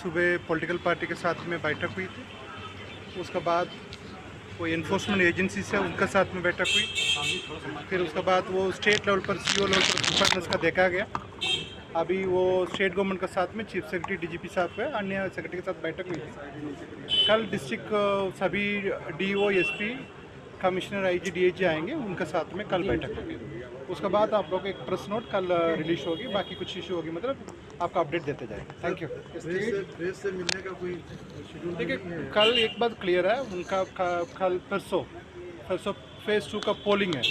सुबह political party के साथ में बैठक हुई थी। उसके बाद वो इन्फोर्समेंट एजेंसी से उनके साथ में बैठक हुई। फिर उसके बाद वो स्टेट लेवल पर सीओ लेवल पर प्रिपेयर्डनेस का देखा गया। अभी वो स्टेट गवर्नमेंट के साथ में चीफ सेक्रेटरी डीजीपी साहब के अन्य सेक्रेटरी के साथ बैठक हुई थी। कल डिस्ट्रिक्ट सभी DO SP commissioner IG DIG आएंगे, उनके साथ में कल बैठक होगी। उसके बाद आप लोग एक प्रेस नोट कल रिलीज होगी, बाकी कुछ इशू होगी मतलब आपको अपडेट देते जाएंगे। Thank you. प्रेस से मिलने का कोई शेड्यूल? देखिए, कल एक बात क्लियर है, उनका कल परसों फेज़ 2 का पोलिंग है,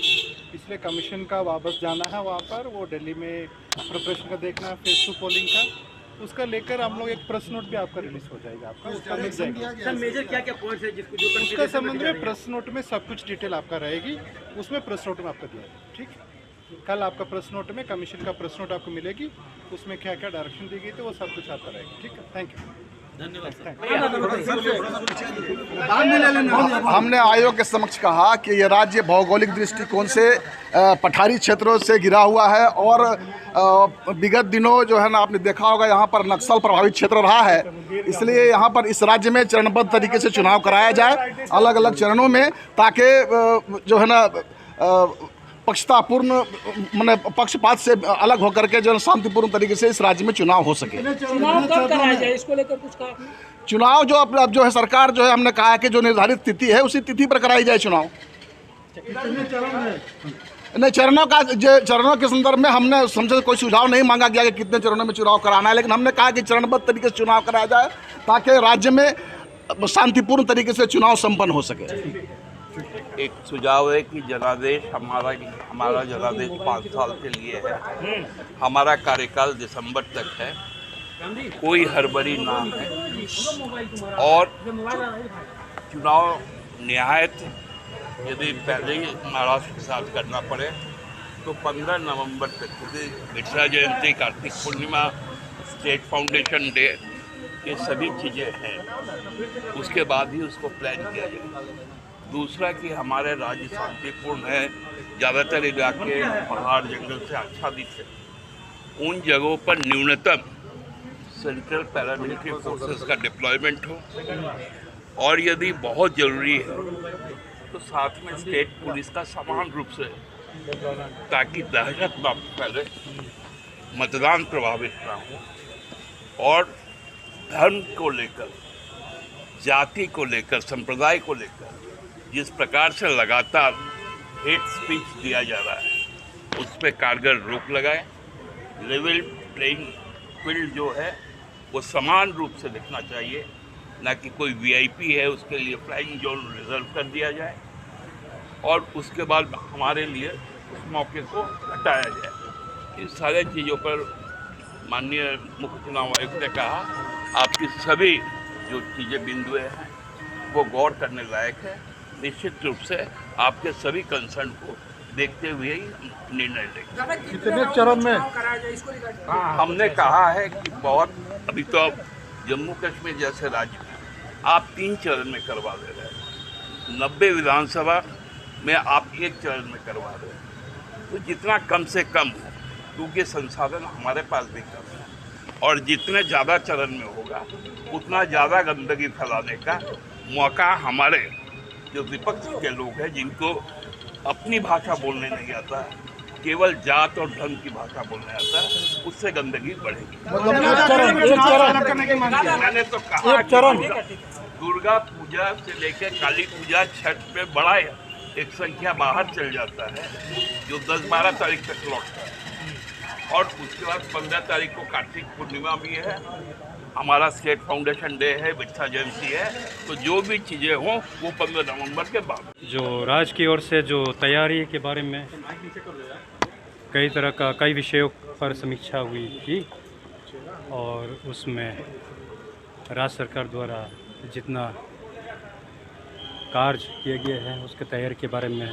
इसलिए कमीशन का वापस जाना है वहाँ पर। वो दिल्ली में प्रिपरेशन का देखना है फेज़ 2 पोलिंग का, उसका लेकर हम लोग एक प्रेस नोट भी आपका रिलीज हो जाएगा, आपका उसका मिल जाएगा। सर मेजर क्या क्या पॉइंट्स है जिसको जो उसका संबंध में प्रेस नोट में सब कुछ डिटेल आपका रहेगी, उसमें प्रेस नोट में आपका दिया है। ठीक, कल आपका प्रेस नोट में कमीशन का प्रेस नोट आपको मिलेगी, उसमें क्या क्या डायरेक्शन दी गई थी वो सब कुछ आपका रहेगा। ठीक है, थैंक यू। हमने आयोग के समक्ष कहा कि ये राज्य भौगोलिक दृष्टिकोण से पठारी क्षेत्रों से घिरा हुआ है और विगत दिनों जो है ना आपने देखा होगा यहाँ पर नक्सल प्रभावित क्षेत्र रहा है, इसलिए यहाँ पर इस राज्य में चरणबद्ध तरीके से चुनाव कराया जाए अलग अलग चरणों में, ताकि जो है ना पक्षतापूर्ण मैंने पक्षपात से अलग होकर के जो शांतिपूर्ण तरीके से इस राज्य में चुनाव हो सके। चुनाव कब कराया जाए इसको लेकर कुछ कहा? चुनाव जो अब जो है सरकार जो है हमने कहा है कि जो निर्धारित तिथि है उसी तिथि पर कराई जाए चुनाव। नहीं, चरणों के संदर्भ में हमने समझे कोई सुझाव नहीं मांगा गया कि कितने चरणों में चुनाव कराना है, लेकिन हमने कहा कि चरणबद्ध तरीके से चुनाव कराया जाए ताकि राज्य में शांतिपूर्ण तरीके से चुनाव संपन्न हो सके। एक सुझाव है कि जनादेश हमारा जनादेश 5 साल के लिए है, हमारा कार्यकाल दिसंबर तक है, कोई हड़बड़ी ना है और चुनाव निहायत यदि पहले ही महाराष्ट्र के साथ करना पड़े तो 15 नवंबर तक, क्योंकि बिरसा जयंती, Kartik Purnima, state foundation day, ये सभी चीज़ें हैं, उसके बाद ही उसको प्लान किया जाए। दूसरा कि हमारे राज्य शांतिपूर्ण है, ज़्यादातर इलाके पहाड़ जंगल से आच्छादित है, उन जगहों पर न्यूनतम सेंट्रल पैरामिलिट्री फोर्सेस का डिप्लॉयमेंट हो और यदि बहुत ज़रूरी है तो साथ में स्टेट पुलिस का समान रूप से, ताकि दहशत न फैले, मतदान प्रभावित ना हो और धर्म को लेकर, जाति को लेकर, संप्रदाय को लेकर जिस प्रकार से लगातार हेट स्पीच दिया जा रहा है उस पर कारगर रोक लगाए। लेवल प्लेइंग फील्ड जो है वो समान रूप से दिखना चाहिए, ना कि कोई वीआईपी है उसके लिए फ्लाइंग जोन रिजर्व कर दिया जाए और उसके बाद हमारे लिए उस मौके को हटाया जाए। इस सारे चीज़ों पर माननीय मुख्य चुनाव आयुक्त ने कहा आपकी सभी जो चीज़ें बिंदुएं हैं वो गौर करने लायक है, निश्चित रूप से आपके सभी कंसर्न को देखते हुए ही निर्णय लेंगे। कितने चरण में? हमने कहा है कि बहुत, अभी तो जम्मू कश्मीर जैसे राज्य में आप 3 चरण में करवा दे रहे हैं, 90 विधानसभा में आप 1 चरण में करवा रहे हैं, तो जितना कम से कम हो, क्योंकि संसाधन हमारे पास भी कम है और जितने ज़्यादा चरण में होगा उतना ज़्यादा गंदगी फैलाने का मौका हमारे जो विपक्ष के लोग हैं जिनको अपनी भाषा बोलने नहीं आता, केवल जात और धर्म की भाषा बोलने आता है, उससे गंदगी बढ़ेगी। मैंने तो कहा दुर्गा पूजा से लेकर काली पूजा, छठ पे बड़ा एक संख्या बाहर चल जाता है जो 10-12 तारीख तक लौटता है और उसके बाद 15 तारीख को कार्तिक पूर्णिमा भी है, हमारा स्टेट फाउंडेशन डे है, बिरसा जयंती है, तो जो भी चीज़ें हों वो 15 नवंबर के बाद। जो राज्य की ओर से जो तैयारी के बारे में कई विषयों पर समीक्षा हुई थी और उसमें राज्य सरकार द्वारा जितना कार्य किए गए हैं उसके तैयारी के बारे में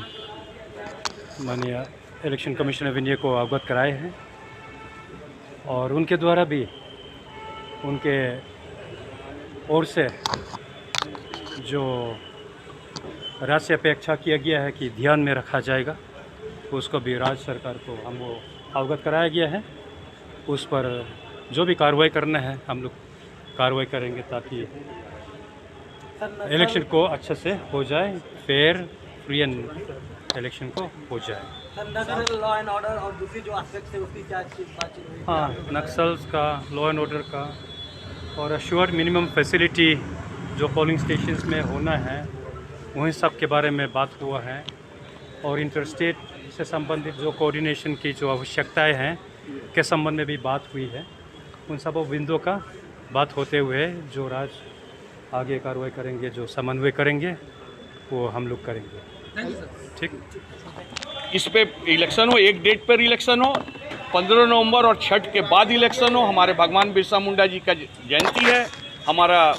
माननीय इलेक्शन कमिश्नर ऑफ इंडिया को अवगत कराए हैं और उनके द्वारा भी उनके ओर से जो राज्य से अपेक्षा किया गया है कि ध्यान में रखा जाएगा, उसको भी राज्य सरकार को हमको अवगत कराया गया है। उस पर जो भी कार्रवाई करना है हम लोग कार्रवाई करेंगे ताकि इलेक्शन को अच्छे से हो जाए, फेयर फ्री एंड इलेक्शन को हो जाए। लॉ एंड ऑर्डर और दूसरी जो एस्पेक्ट्स है उसकी क्या बातचीत हुई? हाँ, नक्सल्स का, लॉ एंड ऑर्डर का और अश्योर्ड मिनिमम फैसिलिटी जो पोलिंग स्टेशंस में होना है, वहीं सब के बारे में बात हुआ है। और इंटरस्टेट से संबंधित जो कोऑर्डिनेशन की जो आवश्यकताएं हैं के संबंध में भी बात हुई है। उन सब बिंदुओं का बात होते हुए जो राज्य आगे कार्रवाई करेंगे, जो समन्वय करेंगे, वो हम लोग करेंगे। ठीक। इस पे इलेक्शन हो, एक डेट पर इलेक्शन हो, 15 नवंबर और छठ के बाद इलेक्शन हो। हमारे भगवान बिरसा मुंडा जी का जयंती है, हमारा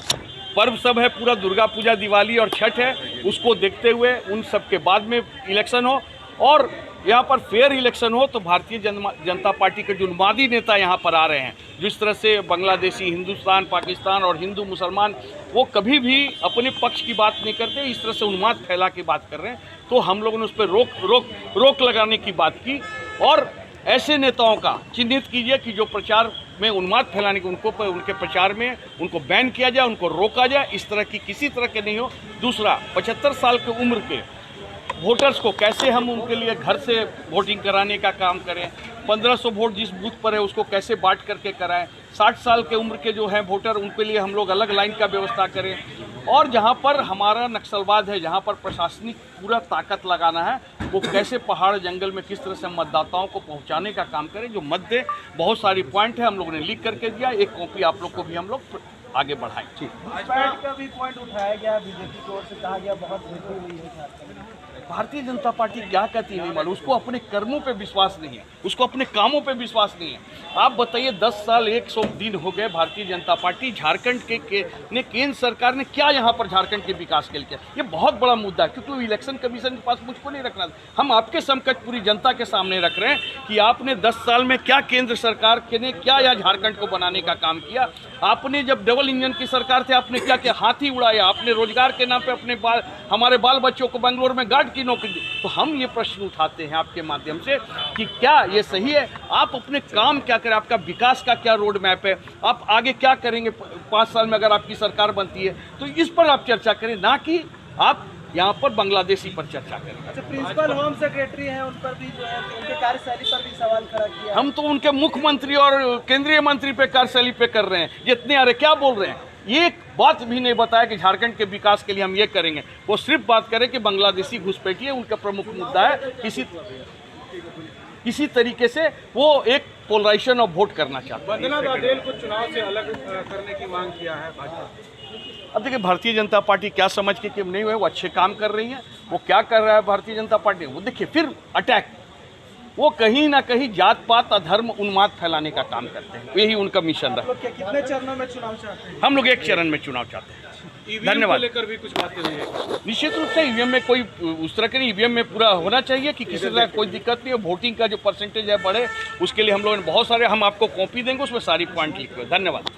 पर्व सब है, पूरा दुर्गा पूजा, दिवाली और छठ है। उसको देखते हुए उन सब के बाद में इलेक्शन हो और यहाँ पर फेयर इलेक्शन हो। तो भारतीय जनता पार्टी के जो उन्मादी नेता यहाँ पर आ रहे हैं, जिस तरह से बांग्लादेशी, हिंदुस्तान, पाकिस्तान और हिंदू मुसलमान, वो कभी भी अपने पक्ष की बात नहीं करते, इस तरह से उन्माद फैला के बात कर रहे हैं। तो हम लोगों ने उस पर रोक लगाने की बात की और ऐसे नेताओं का चिन्हित कीजिए कि जो प्रचार में उन्माद फैलाने के उनके प्रचार में उनको बैन किया जाए, उनको रोका जाए। इस तरह की किसी तरह के नहीं हो। दूसरा, 75 साल की उम्र के वोटर्स को कैसे हम उनके लिए घर से वोटिंग कराने का काम करें, 1500 वोट जिस बूथ पर है उसको कैसे बांट करके कराएं, 60 साल के उम्र के जो हैं वोटर, उनके लिए हम लोग अलग लाइन का व्यवस्था करें। और जहां पर हमारा नक्सलवाद है, जहां पर प्रशासनिक पूरा ताकत लगाना है, वो कैसे पहाड़ जंगल में किस तरह से मतदाताओं को पहुंचाने का काम करें। जो मत दे, बहुत सारी पॉइंट है, हम लोगों ने लिख करके दिया, एक कॉपी आप लोग को भी हम लोग आगे बढ़ाएं। ठीक। का भी पॉइंट उठाया गया, बीजेपी की ओर से कहा गया बहुत वृद्धि हुई है झारखंड में। भारतीय जनता पार्टी क्या कहती है नहीं मालूम, उसको अपने कर्मों पे विश्वास नहीं है, उसको अपने कामों पे विश्वास नहीं है। आप बताइए, 10 साल 100 दिन हो गए भारतीय जनता पार्टी, झारखंड ने केंद्र सरकार ने क्या यहाँ पर झारखंड के विकास के लिए किया? ये बहुत बड़ा मुद्दा है, क्योंकि इलेक्शन कमीशन के पास मुझको नहीं रखना, हम आपके समकक्ष पूरी जनता के सामने रख रहे हैं कि आपने 10 साल में क्या केंद्र सरकार ने क्या यहाँ झारखंड को बनाने का काम किया। आपने जब डबल इंजन की सरकार थे, आपने क्या क्या हाथी उड़ाया, आपने रोजगार के नाम पे हमारे बाल बच्चों को बेंगलोर में गार्ड की नौकरी दी। तो हम ये प्रश्न उठाते हैं आपके माध्यम से कि क्या ये सही है? आप अपने काम क्या करें, आपका विकास का क्या रोड मैप है, आप आगे क्या करेंगे 5 साल में अगर आपकी सरकार बनती है, तो इस पर आप चर्चा करें, ना कि आप यहाँ पर बांग्लादेशी पर चर्चा करें। अच्छा, प्रिंसिपल होम सेक्रेटरी हैं, उन पर भी जो है उनके कार्यशैली पर भी सवाल खड़ा किया। हम तो उनके मुख्यमंत्री और केंद्रीय मंत्री पे कार्यशैली पे कर रहे हैं, जितने आ रहे क्या बोल रहे हैं। एक बात भी नहीं बताया कि झारखंड के विकास के लिए हम ये करेंगे। वो सिर्फ बात करें कि बांग्लादेशी घुसपैठिए उनका प्रमुख मुद्दा है। किसी तरीके से वो एक पोलराइजेशन ऑफ वोट करना चाहते हैं। वंदना बाडेल को चुनाव से अलग करने की मांग किया है भाजपा। अब देखिए, भारतीय जनता पार्टी क्या समझ के कि नहीं हुए, वो अच्छे काम कर रही है। वो क्या कर रहा है भारतीय जनता पार्टी, वो देखिए फिर अटैक, वो कहीं ना कहीं जात पात अधर्म उन्माद फैलाने का काम करते हैं। यही उनका मिशन रहा। कितने चरणों में चुनाव चाहते हैं? हम लोग एक चरण में चुनाव चाहते हैं। धन्यवाद। लेकर भी कुछ बातें हुई है। निश्चित रूप से ईवीएम में कोई उस तरह के नहीं, ईवीएम में पूरा होना चाहिए कि किसी तरह कोई दिक्कत नहीं है। वोटिंग का जो परसेंटेज है बढ़े, उसके लिए हम लोगों ने बहुत सारे, हम आपको कॉपी देंगे, उसमें सारी पॉइंट लिखे हुए। धन्यवाद।